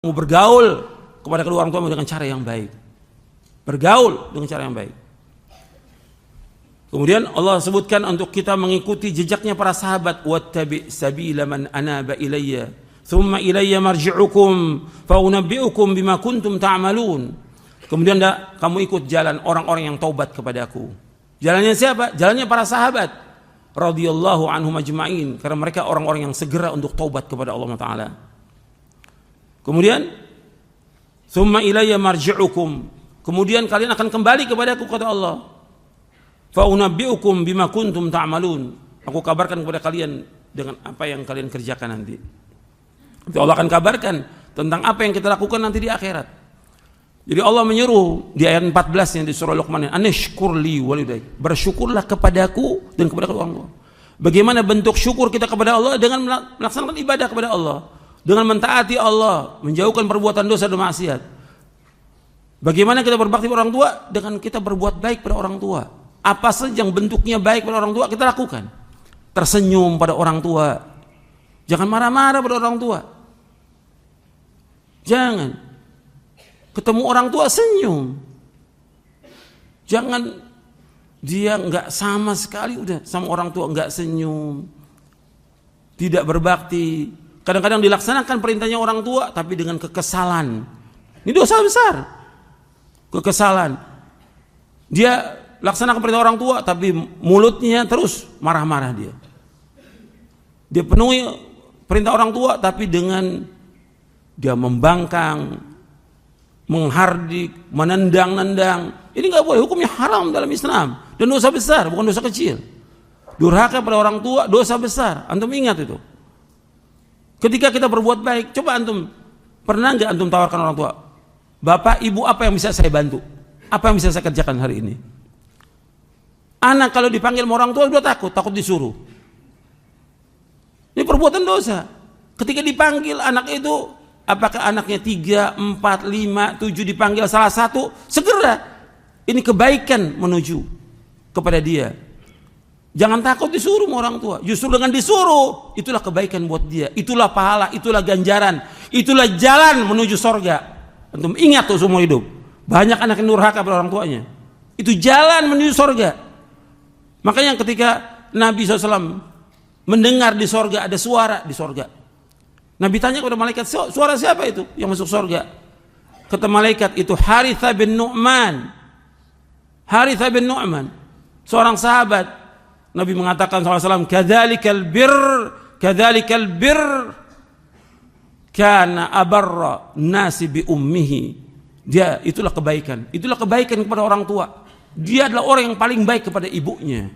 Mau bergaul kepada kedua orang tua dengan cara yang baik. Bergaul dengan cara yang baik. Kemudian Allah sebutkan untuk kita mengikuti jejaknya para sahabat, wattabi' sabila man anaba ilayya thumma ilayya marji'ukum fa unabbi'ukum bima kuntum ta'malun. Kemudian kamu ikut jalan orang-orang yang taubat kepadaku. Jalannya siapa? Jalannya para sahabat radhiyallahu anhum ajma'in, karena mereka orang-orang yang segera untuk taubat kepada Allah Taala. Kemudian thumma ilayya marji'ukum, kemudian kalian akan kembali kepadaku kata Allah. Fa unabbi'ukum bima kuntum ta'malun, aku kabarkan kepada kalian dengan apa yang kalian kerjakan nanti. Allah akan kabarkan tentang apa yang kita lakukan nanti di akhirat. Jadi Allah menyuruh di ayat 14 yang di surah Luqman, anishkurli walidayk, bersyukurlah kepadaku dan kepada kedua orang tua. Bagaimana bentuk syukur kita kepada Allah? Dengan melaksanakan ibadah kepada Allah, dengan mentaati Allah, menjauhkan perbuatan dosa dan maksiat. Bagaimana kita berbakti pada orang tua? Dengan kita berbuat baik pada orang tua. Apa saja yang bentuknya baik pada orang tua kita lakukan. Tersenyum pada orang tua, jangan marah-marah pada orang tua. Jangan ketemu orang tua senyum. Jangan dia nggak sama sekali udah sama orang tua nggak senyum, tidak berbakti. Kadang-kadang dilaksanakan perintahnya orang tua tapi dengan kekesalan. Ini dosa besar. Kekesalan. Dia laksanakan perintah orang tua tapi mulutnya terus marah-marah dia. Dia penuhi perintah orang tua tapi dengan dia membangkang, menghardik, menendang-nendang. Ini nggak boleh, hukumnya haram dalam Islam dan dosa besar, bukan dosa kecil. Durhaka pada orang tua dosa besar. Antum ingat itu. Ketika kita berbuat baik, coba antum pernah nggak antum tawarkan orang tua, bapak, ibu, apa yang bisa saya bantu? Apa yang bisa saya kerjakan hari ini? Anak kalau dipanggil sama orang tua udah takut disuruh. Ini perbuatan dosa. Ketika dipanggil anak itu, apakah anaknya 3, 4, 5, 7 dipanggil salah satu, segera. Ini kebaikan menuju kepada dia. Jangan takut disuruh sama orang tua. Justru dengan disuruh, itulah kebaikan buat dia. Itulah pahala, itulah ganjaran, itulah jalan menuju sorga. Antum ingat tuh seumur hidup. Banyak anak yang durhaka pada orang tuanya. Itu jalan menuju sorga. Makanya ketika Nabi SAW mendengar di sorga ada suara di sorga, Nabi tanya kepada malaikat, suara siapa itu yang masuk sorga? Kata malaikat, itu Harithah bin Nu'man. Harithah bin Nu'man, seorang sahabat. Nabi mengatakan SAW, kadzalikal bir kana abarra nasi bi ummihi. Dia itulah kebaikan kepada orang tua. Dia adalah orang yang paling baik kepada ibunya.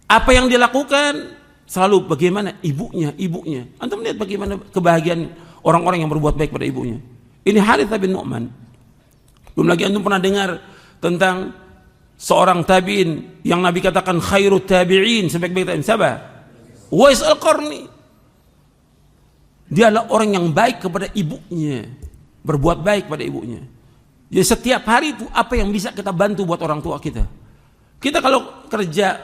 Apa yang dia lakukan selalu bagaimana ibunya. Antum lihat bagaimana kebahagiaan orang-orang yang berbuat baik pada ibunya. Ini Harithah bin Nu'man. Belum lagi antum pernah dengar tentang seorang tabi'in yang Nabi katakan khairut tabi'in, sebaik-baik tabi'in, siapa? Uwais Al-Qarni. Dia adalah orang yang baik kepada ibunya, berbuat baik pada ibunya. Jadi setiap hari itu apa yang bisa kita bantu buat orang tua kita. Kita kalau kerja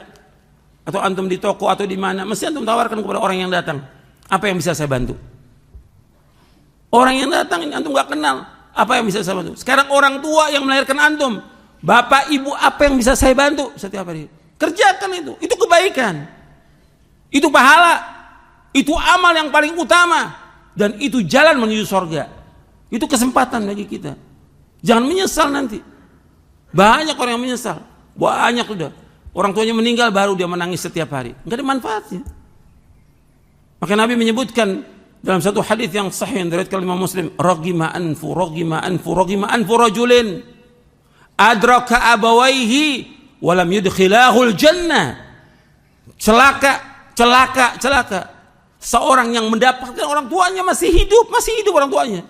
atau antum di toko atau di mana, mesti antum tawarkan kepada orang yang datang, apa yang bisa saya bantu? Orang yang datang ini antum nggak kenal, apa yang bisa saya bantu? Sekarang orang tua yang melahirkan antum, bapak ibu, apa yang bisa saya bantu setiap hari? Kerjakan itu kebaikan, itu pahala, itu amal yang paling utama, dan itu jalan menuju surga. Itu kesempatan bagi kita. Jangan menyesal nanti. Banyak orang yang menyesal, banyak udah. Orang tuanya meninggal baru dia menangis setiap hari. Enggak ada manfaatnya. Maka Nabi menyebutkan dalam satu hadis yang sahih yang diriwayatkan Imam Muslim, ragima anfu rajulin adraka abawaihi wa lam yudkhilahul jannah. Celaka. Seorang yang mendapatkan orang tuanya masih hidup orang tuanya,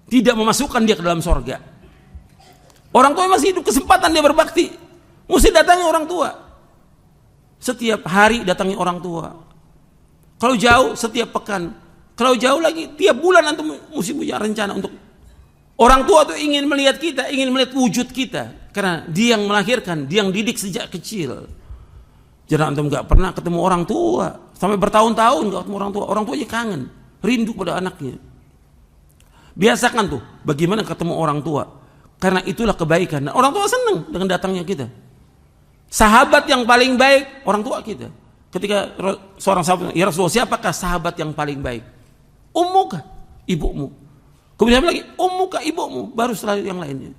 tidak memasukkan dia ke dalam sorga. Orang tua masih hidup, kesempatan dia berbakti, mesti datangi orang tua. Setiap hari datangi orang tua. Kalau jauh setiap pekan, kalau jauh lagi tiap bulan antum mesti punya rencana untuk orang tua tuh ingin melihat kita, ingin melihat wujud kita, karena dia yang melahirkan, dia yang didik sejak kecil. Jangan antum nggak pernah ketemu orang tua sampai bertahun-tahun nggak ketemu orang tua. Orang tuanya kangen, rindu pada anaknya. Biasakan tuh bagaimana ketemu orang tua. Karena itulah kebaikan. Dan orang tua senang dengan datangnya kita. Sahabat yang paling baik orang tua kita. Ketika seorang sahabat, ya Rasulullah, siapakah sahabat yang paling baik? Ummuka, ibumu. Kemudian lagi, ummuka, ibumu, baru setelah yang lainnya.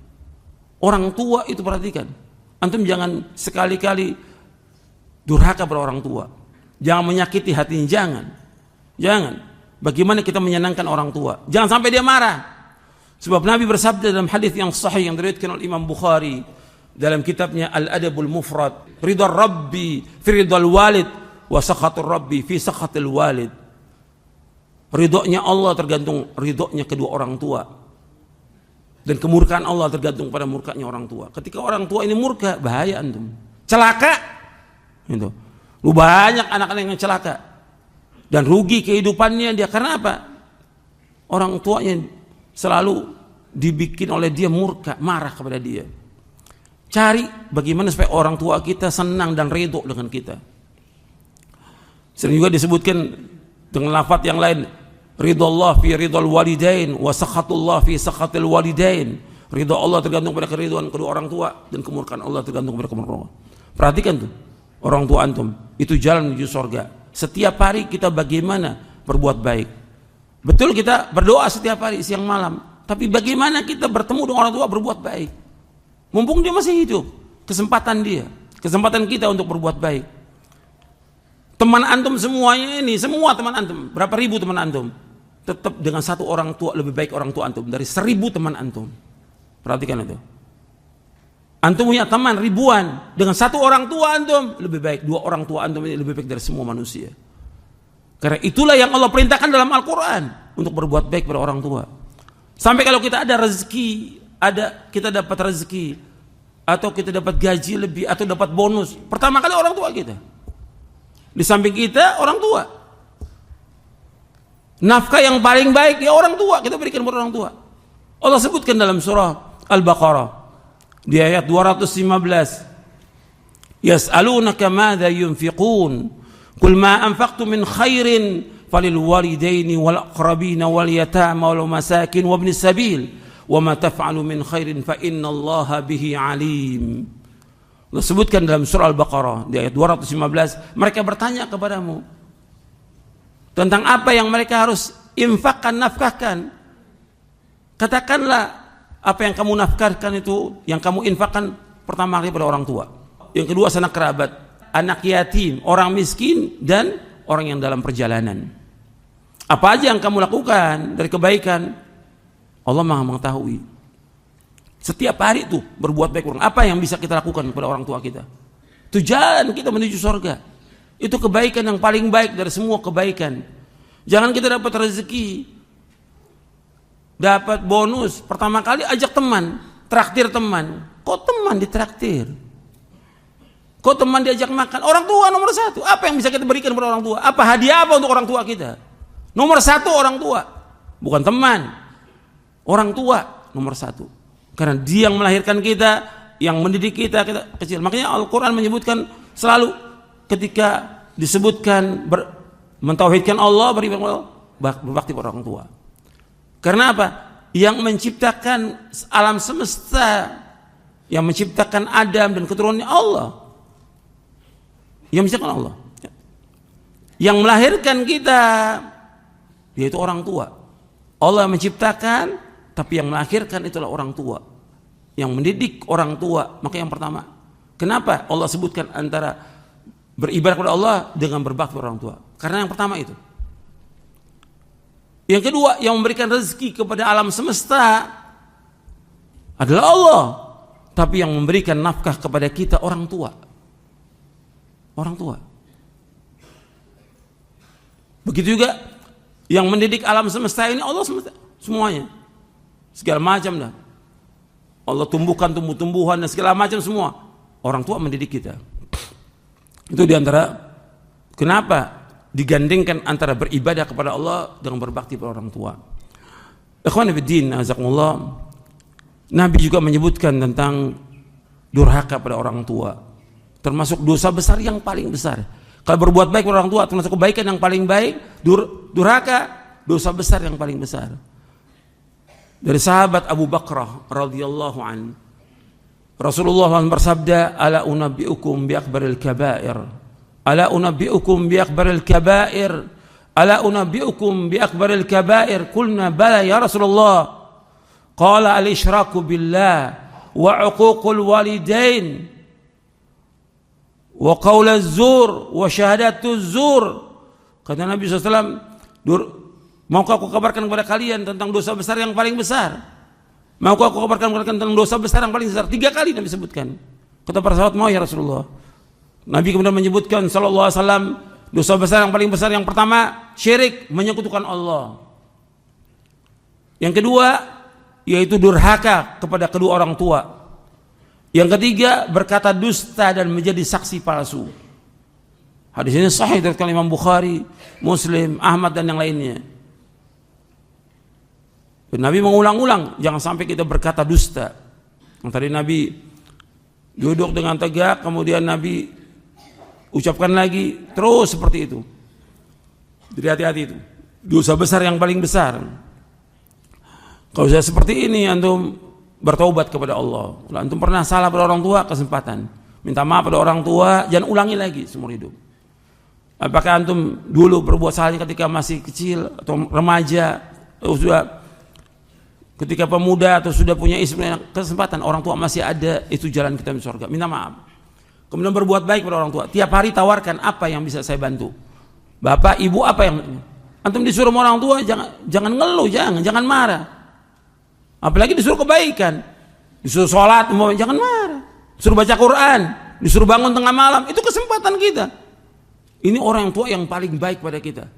Orang tua itu perhatikan. Antum jangan sekali-kali durhaka pada orang tua. Jangan menyakiti hatinya, jangan. Jangan. Bagaimana kita menyenangkan orang tua? Jangan sampai dia marah. Sebab Nabi bersabda dalam hadis yang sahih yang diriwayatkan oleh Imam Bukhari dalam kitabnya Al-Adabul Mufrad, ridha Rabbi fi ridhal walid wa sakhatur Rabbi fi sakhatil walid. Ridhonya Allah tergantung ridhonya kedua orang tua. Dan kemurkaan Allah tergantung pada murkanya orang tua. Ketika orang tua ini murka, bahaya antum. Celaka. Gitu. Lu banyak anak-anak yang celaka. Dan rugi kehidupannya dia. Karena apa? Orang tuanya selalu dibikin oleh dia murka, marah kepada dia. Cari bagaimana supaya orang tua kita senang dan ridho dengan kita. Sering juga disebutkan dengan lafaz yang lain, ridallah fi ridal walidain wa sakhatullah fi sakhatil walidain. Ridha Allah tergantung pada keridhaan kedua orang tua dan kemurkaan Allah tergantung pada kemurkaan Allah. Perhatikan tuh, orang tua antum, itu jalan menuju surga. Setiap hari kita bagaimana berbuat baik. Betul kita berdoa setiap hari siang malam, tapi bagaimana kita bertemu dengan orang tua berbuat baik. Mumpung dia masih hidup, kesempatan kita untuk berbuat baik. Teman antum semuanya ini, semua teman antum, berapa ribu teman antum, tetap dengan satu orang tua lebih baik orang tua antum dari 1000 teman antum. Perhatikan itu. Antum punya teman ribuan, dengan satu orang tua antum lebih baik 2 orang tua antum ini lebih baik dari semua manusia. Karena itulah yang Allah perintahkan dalam Al-Quran untuk berbuat baik pada orang tua. Sampai kalau kita ada rezeki, kita dapat rezeki atau kita dapat gaji lebih atau dapat bonus, pertama kali orang tua kita. Di samping kita orang tua. Nafkah yang paling baik ya orang tua, kita berikan kepada orang tua. Allah sebutkan dalam surah Al-Baqarah di ayat 215, yas'alunaka madza yunfiqun qul ma anfaqtum min khairin falil walidaini wal aqrabina wal yatama wal masakin wabnis sabil wa ma taf'alu min khairin fa innallaha bihi alim. Allah sebutkan dalam surah Al-Baqarah di ayat 215, mereka bertanya kepadamu tentang apa yang mereka harus infakkan, nafkahkan. Katakanlah apa yang kamu nafkahkan itu, yang kamu infakkan pertama kali pada orang tua. Yang kedua sanak kerabat, anak yatim, orang miskin, dan orang yang dalam perjalanan. Apa aja yang kamu lakukan dari kebaikan, Allah Maha mengetahui. Setiap hari itu berbuat baik orang. Apa yang bisa kita lakukan kepada orang tua kita? Itu jalan kita menuju surga. Itu kebaikan yang paling baik dari semua kebaikan. Jangan kita dapat rezeki, dapat bonus, pertama kali ajak teman, traktir teman. Kok teman ditraktir? Kok teman diajak makan? Orang tua nomor 1. Apa yang bisa kita berikan kepada orang tua? Apa hadiah apa untuk orang tua kita? Nomor 1 orang tua, bukan teman. Orang tua nomor 1. Karena dia yang melahirkan kita, yang mendidik kita kecil. Makanya Al-Quran menyebutkan selalu ketika disebutkan mentauhidkan Allah, berbakti pada orang tua. Karena apa? Yang menciptakan alam semesta, yang menciptakan Adam dan keturunannya Allah. Yang menciptakan Allah. Yang melahirkan kita, yaitu orang tua. Allah menciptakan, tapi yang melahirkan itulah orang tua. Yang mendidik orang tua. Maka yang pertama, kenapa Allah sebutkan antara beribadah kepada Allah dengan berbakti kepada orang tua? Karena yang pertama itu. Yang kedua, yang memberikan rezeki kepada alam semesta adalah Allah. Tapi yang memberikan nafkah kepada kita orang tua. Orang tua. Begitu juga yang mendidik alam semesta ini Allah semesta, semuanya. Segala macam dah. Allah tumbuhkan tumbuh-tumbuhan dan segala macam semua. Orang tua mendidik kita. Itu diantara kenapa digandengkan antara beribadah kepada Allah dengan berbakti kepada orang tua. Ikhwan fillah, azakumullah. Nabi juga menyebutkan tentang durhaka pada orang tua. Termasuk dosa besar yang paling besar. Kalau berbuat baik kepada orang tua termasuk kebaikan yang paling baik, durhaka dosa besar yang paling besar. Dari sahabat Abu Bakrah radhiyallahu an, Rasulullah SAW bersabda, ala unabbiukum bi akbaril kabair, ala unabbiukum bi akbaril kabair, ala unabbiukum bi akbaril kabair. Qulna bala ya Rasulullah. Qala al-isyraku billah wa uququl walidain wa qaulaz zur wa syahadatuz zur. Kata Nabi SAW, maukah aku kabarkan kepada kalian tentang dosa besar yang paling besar? Maukah aku kabarkan kepada kalian tentang dosa besar yang paling besar? 3 kali Nabi sebutkan. Kata para sahabat, mau ya Rasulullah. Nabi kemudian menyebutkan sallallahu alaihi wasallam, dosa besar yang paling besar yang pertama, syirik, menyekutukan Allah. Yang kedua, yaitu durhaka kepada kedua orang tua. Yang ketiga, berkata dusta dan menjadi saksi palsu. Hadis ini sahih dari Imam Bukhari, Muslim, Ahmad dan yang lainnya. Dan Nabi mengulang-ulang, jangan sampai kita berkata dusta. Yang tadi Nabi duduk dengan tegak, kemudian Nabi ucapkan lagi, terus seperti itu. Jadi hati-hati itu. Dosa besar yang paling besar. Kalau sudah seperti ini, antum bertaubat kepada Allah. Kalau antum pernah salah pada orang tua, kesempatan. Minta maaf pada orang tua, jangan ulangi lagi seumur hidup. Apakah antum dulu berbuat salahnya ketika masih kecil atau remaja, atau sudah ketika pemuda atau sudah punya istri, kesempatan orang tua masih ada, itu jalan kita menuju surga. Minta maaf. Kemudian berbuat baik pada orang tua. Tiap hari tawarkan apa yang bisa saya bantu. Bapak, ibu, apa yang antum disuruh sama orang tua, jangan ngeluh, jangan marah. Apalagi disuruh kebaikan, disuruh sholat, jangan marah. Disuruh baca Quran, disuruh bangun tengah malam, itu kesempatan kita. Ini orang tua yang paling baik pada kita.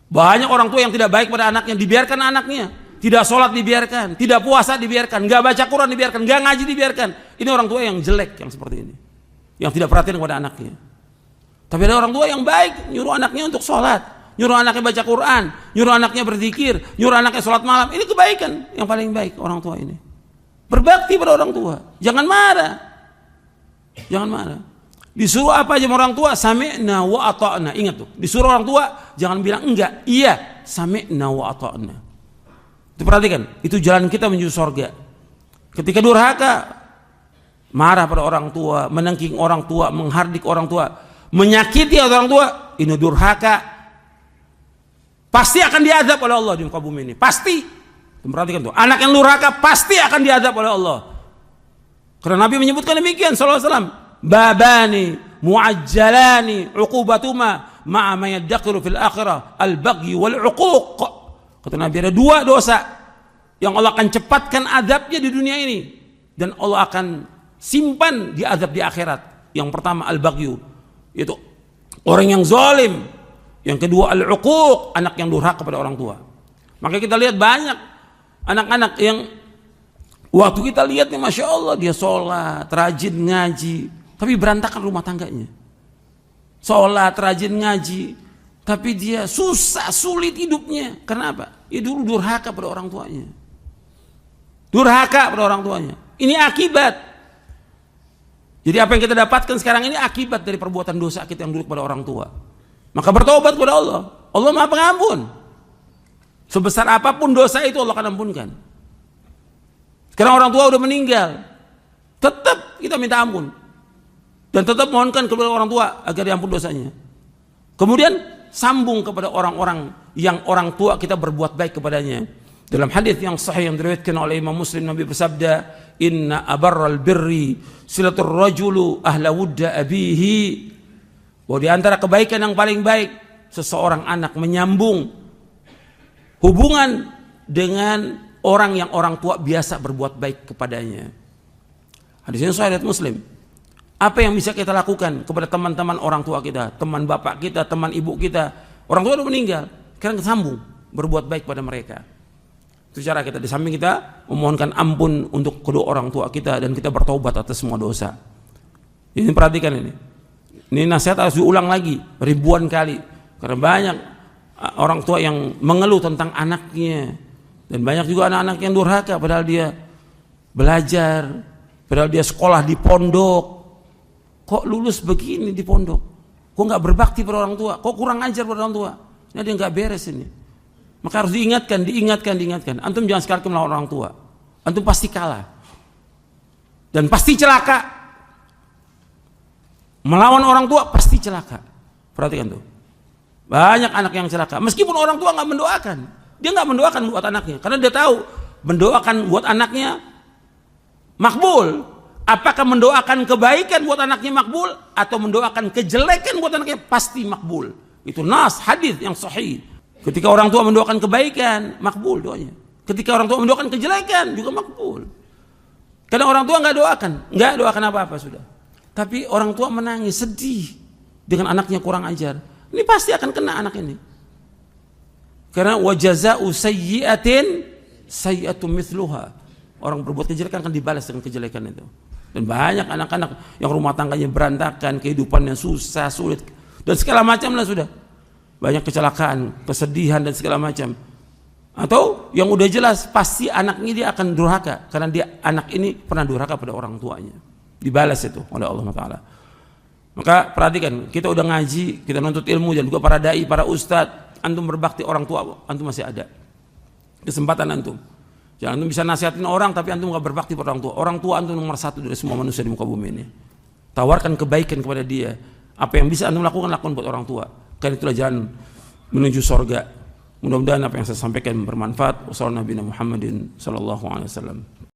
Banyak orang tua yang tidak baik pada anaknya, dibiarkan anaknya. Tidak sholat dibiarkan, tidak puasa dibiarkan, gak baca Quran dibiarkan, gak ngaji dibiarkan. Ini orang tua yang jelek yang seperti ini, yang tidak perhatian kepada anaknya. Tapi ada orang tua yang baik, nyuruh anaknya untuk sholat, nyuruh anaknya baca Quran, nyuruh anaknya berzikir, nyuruh anaknya sholat malam. Ini kebaikan yang paling baik orang tua ini. Berbakti pada orang tua, jangan marah. Jangan marah. Disuruh apa aja sama orang tua, sami'na wa ata'na. Ingat tuh, disuruh orang tua jangan bilang enggak, iya, sami'na wa ata'na. Itu perhatikan, itu jalan kita menuju surga. Ketika durhaka, marah pada orang tua, menengking orang tua, menghardik orang tua, menyakiti orang tua, ini durhaka, pasti akan diazab oleh Allah di muka bumi ini. Pasti. Perhatikan tuh, anak yang durhaka pasti akan diazab oleh Allah. Karena Nabi menyebutkan demikian sallallahu alaihi wasallam. Babani muajjalani uqubatuma ma'a ma yadakhiru fil akhirah al-baghy wal 'uquq. Kata Nabi, ada 2 dosa yang Allah akan cepatkan azabnya di dunia ini dan Allah akan simpan di azab di akhirat. Yang pertama al-baghy, yaitu orang yang zalim. Yang kedua al-'uquq, anak yang durhaka kepada orang tua. Maka kita lihat banyak anak-anak yang waktu kita lihat nih, Masya Allah, dia sholat, rajin ngaji, tapi berantakan rumah tangganya. Sholat, rajin ngaji, tapi dia susah, sulit hidupnya. Kenapa? Ya dulu durhaka pada orang tuanya. Durhaka pada orang tuanya. Ini akibat. Jadi apa yang kita dapatkan sekarang ini akibat dari perbuatan dosa kita yang dulu kepada orang tua. Maka bertobat kepada Allah. Allah Maha Pengampun. Sebesar apapun dosa itu Allah akan ampunkan. Sekarang orang tua udah meninggal, tetap kita minta ampun dan tetap mohonkan kepada orang tua agar diampun dosanya. Kemudian sambung kepada orang-orang yang orang tua kita berbuat baik kepadanya. Dalam hadis yang sahih yang diriwayatkan oleh Imam Muslim, Nabi bersabda, "Inna abarral birri silatur rajulu ahla wudda abihi." Bahwa di antara kebaikan yang paling baik, seseorang anak menyambung hubungan dengan orang yang orang tua biasa berbuat baik kepadanya. Hadis ini sahih riwayat Muslim. Apa yang bisa kita lakukan kepada teman-teman orang tua kita, teman bapak kita, teman ibu kita, orang tua sudah meninggal, sekarang kita sambung berbuat baik pada mereka. Itu cara kita, di samping kita memohonkan ampun untuk kedua orang tua kita dan kita bertaubat atas semua dosa. Ini perhatikan ini. Ini nasihat harus diulang lagi ribuan kali karena banyak orang tua yang mengeluh tentang anaknya. Dan banyak juga anak-anak yang durhaka padahal dia belajar, padahal dia sekolah di pondok. Kok lulus begini di pondok? Kok nggak berbakti pada orang tua? Kok kurang ajar pada orang tua? Ini ada yang nggak beres ini. Maka harus diingatkan. Antum jangan sekali melawan orang tua. Antum pasti kalah. Dan pasti celaka. Melawan orang tua pasti celaka. Perhatikan tuh. Banyak anak yang celaka. Meskipun orang tua nggak mendoakan. Dia nggak mendoakan buat anaknya. Karena dia tahu mendoakan buat anaknya makbul. Apakah mendoakan kebaikan buat anaknya makbul atau mendoakan kejelekan buat anaknya pasti makbul. Itu nas hadis yang sahih. Ketika orang tua mendoakan kebaikan, makbul doanya. Ketika orang tua mendoakan kejelekan juga makbul. Karena orang tua nggak doakan apa-apa sudah. Tapi orang tua menangis, sedih dengan anaknya kurang ajar. Ini pasti akan kena anak ini. Karena wajaza'u sayyi'atin sayyi'atun mithluha. Orang berbuat kejelekan akan dibalas dengan kejelekan itu. Dan banyak anak-anak yang rumah tangganya berantakan, kehidupannya susah, sulit, dan segala macam lah sudah. Banyak kecelakaan, kesedihan dan segala macam. Atau yang udah jelas pasti anak ini dia akan durhaka karena anak ini pernah durhaka pada orang tuanya. Dibalas itu oleh Allah Taala. Maka perhatikan, kita udah ngaji, kita nuntut ilmu, dan juga para dai, para ustadz, antum berbakti orang tua, antum masih ada kesempatan antum. Jangan antum bisa nasihatin orang tapi antum gak berbakti pada orang tua. Orang tua antum nomor satu dari semua manusia di muka bumi ini. Tawarkan kebaikan kepada dia. Apa yang bisa antum lakukan buat orang tua. Karena itulah jalan menuju sorga. Mudah-mudahan apa yang saya sampaikan bermanfaat. Wassalamualaikum warahmatullahi wabarakatuh.